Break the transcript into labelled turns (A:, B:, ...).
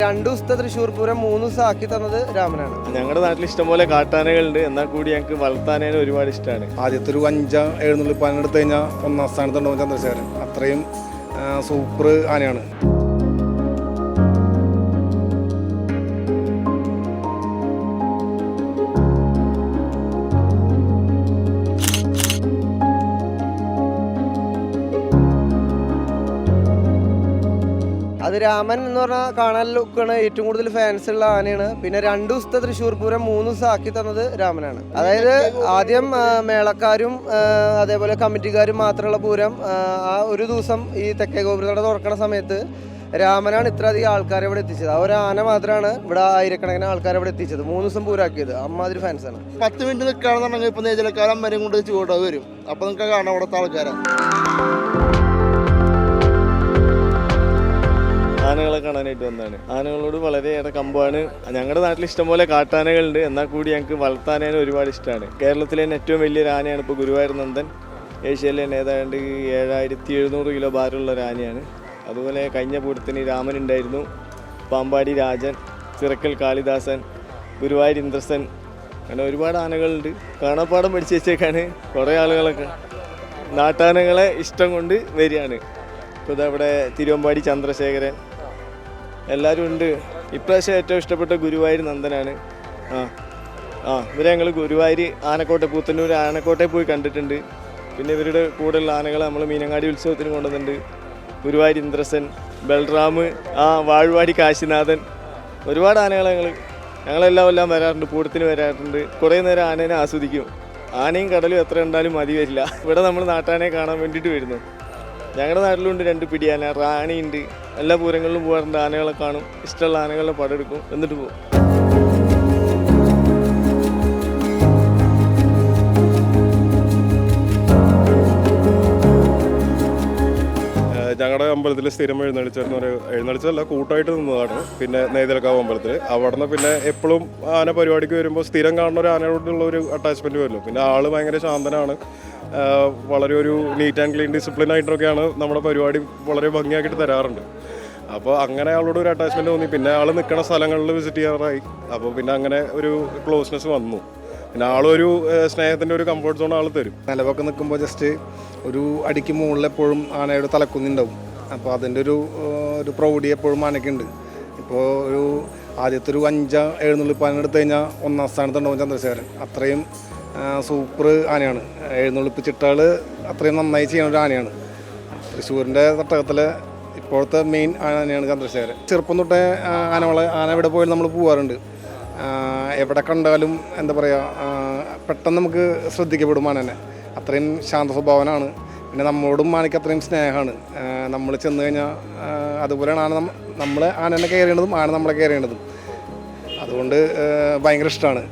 A: 2 ദിവസത്തെ തൃശ്ശൂർ പൂരം 3 ദിവസം ആക്കി തന്നത് രാമനാണ്.
B: ഞങ്ങളുടെ നാട്ടിൽ ഇഷ്ടംപോലെ കാട്ടാനകളുണ്ട്, എന്നാൽ കൂടി ഞങ്ങൾക്ക് വളർത്താനേനെ ഒരുപാട് ഇഷ്ടമാണ്.
C: ആദ്യത്തെ ഒരു 5 എഴുന്നള്ളിപ്പാൻ എടുത്തു കഴിഞ്ഞാൽ 1ാം സ്ഥാനത്തുണ്ടാവും ചന്ദ്രശേഖരൻ. അത്രയും സൂപ്പർ ആനയാണ്.
A: അത് രാമൻ എന്ന് പറഞ്ഞാൽ കാണാൻ ലുക്കാണ്, ഏറ്റവും കൂടുതൽ ഫാൻസ് ഉള്ള ആനയാണ്. പിന്നെ 2 ദിവസത്തെ തൃശ്ശൂർ പൂരം 3 ദിവസം ആക്കി തന്നത് രാമനാണ്. അതായത് ആദ്യം മേളക്കാരും അതേപോലെ കമ്മിറ്റിക്കാരും മാത്രമുള്ള പൂരം ആ ഒരു ദിവസം ഈ തെക്കേ ഗോപുരത്തോടെ തുറക്കണ സമയത്ത് രാമനാണ് ഇത്ര അധികം ആൾക്കാരെ ഇവിടെ എത്തിച്ചത്. ആ ഒരു ആന മാത്രമാണ് ഇവിടെ ആയിരക്കണക്കിന് ആൾക്കാരെ ഇവിടെ എത്തിച്ചത്. 3 ദിവസം പൂരാക്കിയത്. അമ്മാതിരി ഫാൻസാണ്.
D: 10 മിനിറ്റ് നിൽക്കുകയാണെന്നുണ്ടെങ്കിൽ ഇപ്പം നെയ്തലക്കാരൻ വരെയും കൊണ്ട് ചൂടാ വരും. അപ്പം നിങ്ങൾക്ക് കാണാം അവിടുത്തെ ആൾക്കാരെ.
B: ആനകളെ കാണാനായിട്ട് വന്നതാണ്. ആനകളോട് വളരെയേറെ കമ്പാണ്. ഞങ്ങളുടെ നാട്ടിൽ ഇഷ്ടംപോലെ കാട്ടാനകളുണ്ട്, എന്നാൽ കൂടി ഞങ്ങൾക്ക് വളർത്താനേനെ ഒരുപാട് ഇഷ്ടമാണ്. കേരളത്തിലെ തന്നെ ഏറ്റവും വലിയൊരു ആനയാണ് ഇപ്പോൾ ഗുരുവായൂർ നന്ദൻ. ഏഷ്യയിലെ തന്നെ ഏതാണ്ട് 7700 കിലോ ഭാരമുള്ള ഒരു ആനയാണ്. അതുപോലെ കഴിഞ്ഞ പൂരത്തിന് രാമൻ ഉണ്ടായിരുന്നു, പാമ്പാടി രാജൻ, ചിറക്കൽ കാളിദാസൻ, ഗുരുവായൂർ ഇന്ദ്രസൻ, അങ്ങനെ ഒരുപാട് ആനകളുണ്ട്. കാണാപ്പാടം പഠിച്ചു വെച്ചേക്കാണ്. കുറേ ആളുകളൊക്കെ നാട്ടാനകളെ ഇഷ്ടം കൊണ്ട് വരികയാണ്. ഇപ്പോൾ ഇതവിടെ തിരുവമ്പാടി ചന്ദ്രശേഖരൻ എല്ലാവരും ഉണ്ട്. ഇപ്രാവശ്യം ഏറ്റവും ഇഷ്ടപ്പെട്ട ഗുരുവായൂർ നന്ദനാണ്. ഇവരെ ഞങ്ങൾ ഗുരുവായൂർ ആനക്കോട്ടെ, പൂത്തന്നൂർ ആനക്കോട്ടയിൽ പോയി കണ്ടിട്ടുണ്ട്. പിന്നെ ഇവരുടെ കൂടെയുള്ള ആനകളെ നമ്മൾ മീനങ്ങാടി ഉത്സവത്തിന് കൊണ്ടുവന്നിട്ടുണ്ട്. ഗുരുവായൂർ ഇന്ദ്രസൻ, ബൽറാം, വാഴ്വാടി കാശിനാഥൻ, ഒരുപാട് ആനകളെ ഞങ്ങളെല്ലാം വരാറുണ്ട്, പൂരത്തിന് വരാറുണ്ട്. കുറേ നേരം ആനേനെ ആസ്വദിക്കും. ആനയും കടലും എത്ര ഉണ്ടാലും മതി വരില്ല. ഇവിടെ നമ്മൾ നാട്ടാനയെ കാണാൻ വേണ്ടിയിട്ട് വരുന്നു. ഞങ്ങളുടെ നാട്ടിലുണ്ട് 2 പിടിയാന, റാണിയുണ്ട്. എല്ലാ പൂരങ്ങളിലും പോകാറുണ്ട്, ആനകളെ കാണും, ഇഷ്ടമുള്ള ആനകളെ പടെടുക്കും, എന്നിട്ട് പോകും.
C: ഞങ്ങളുടെ അമ്പലത്തിൽ സ്ഥിരം എഴുന്നള്ളിച്ചതല്ല, കൂട്ടായിട്ട് നിന്നതാണ്. പിന്നെ നെയ്തലക്കാവ് അമ്പലത്തിൽ അവിടുന്ന് പിന്നെ എപ്പോഴും ആന പരിപാടിക്ക് വരുമ്പോൾ സ്ഥിരം കാണുന്ന ഒരു ആനയോടുള്ള ഒരു അറ്റാച്ച്മെൻറ്റ് വരുമല്ലോ. പിന്നെ ആൾ ഭയങ്കര ശാന്തനാണ്, വളരെ ഒരു നീറ്റ് ആൻഡ് ക്ലീൻ ഡിസിപ്ലിൻ ആയിട്ടൊക്കെയാണ് നമ്മുടെ പരിപാടി വളരെ ഭംഗിയാക്കിയിട്ട് തരാറുണ്ട്. അപ്പോൾ അങ്ങനെ ആളോട് ഒരു അറ്റാച്ച്മെൻറ്റ് തോന്നി. പിന്നെ ആൾ നിൽക്കുന്ന സ്ഥലങ്ങളിൽ വിസിറ്റ് ചെയ്യാറായി. അപ്പോൾ പിന്നെ അങ്ങനെ ഒരു ക്ലോസ്നെസ് വന്നു. പിന്നെ ആളൊരു സ്നേഹത്തിൻ്റെ ഒരു കംഫർട്ട് സോൺ ആൾ തരും. നിലവൊക്കെ നിൽക്കുമ്പോൾ ജസ്റ്റ് ഒരു അടിക്ക് മുകളിൽ എപ്പോഴും ആനയുടെ തലക്കുന്നുണ്ടാവും. അപ്പോൾ അതിൻ്റെ ഒരു പ്രൗഢി എപ്പോഴും ആനയ്ക്കുണ്ട്. ഇപ്പോൾ ഒരു ആദ്യത്തെ ഒരു 5 എഴുന്നള്ളിപ്പാൻ എടുത്തു കഴിഞ്ഞാൽ 1ാം സ്ഥാനത്തുണ്ടാവും ചന്ദ്രശേഖരൻ. അത്രയും സൂപ്പർ ആനയാണ്. എഴുന്നള്ളിപ്പിച്ചിട്ടാൾ അത്രയും നന്നായി ചെയ്യുന്ന ഒരു ആനയാണ്. തൃശ്ശൂരിൻ്റെ തട്ടകത്തിലെ ഇപ്പോഴത്തെ മെയിൻ ആനയാണ് ചന്ദ്രശേഖരൻ. ചെറുപ്പം തൊട്ടേ ആന എവിടെ പോയാലും നമ്മൾ പോകാറുണ്ട്. എവിടെ കണ്ടാലും എന്താ പറയുക, പെട്ടെന്ന് നമുക്ക് ശ്രദ്ധിക്കപ്പെടും ആനനെ. അത്രയും ശാന്ത സ്വഭാവനാണ്. പിന്നെ നമ്മളോടും ആനയ്ക്ക് അത്രയും സ്നേഹമാണ്. നമ്മൾ ചെന്ന് കഴിഞ്ഞാൽ അതുപോലെയാണ് നമ്മൾ ആനനെ കെയർ ചെയ്യേണ്ടതും ആന നമ്മളെ കെയർ ചെയ്യേണ്ടതും. അതുകൊണ്ട് ഭയങ്കര ഇഷ്ടമാണ്.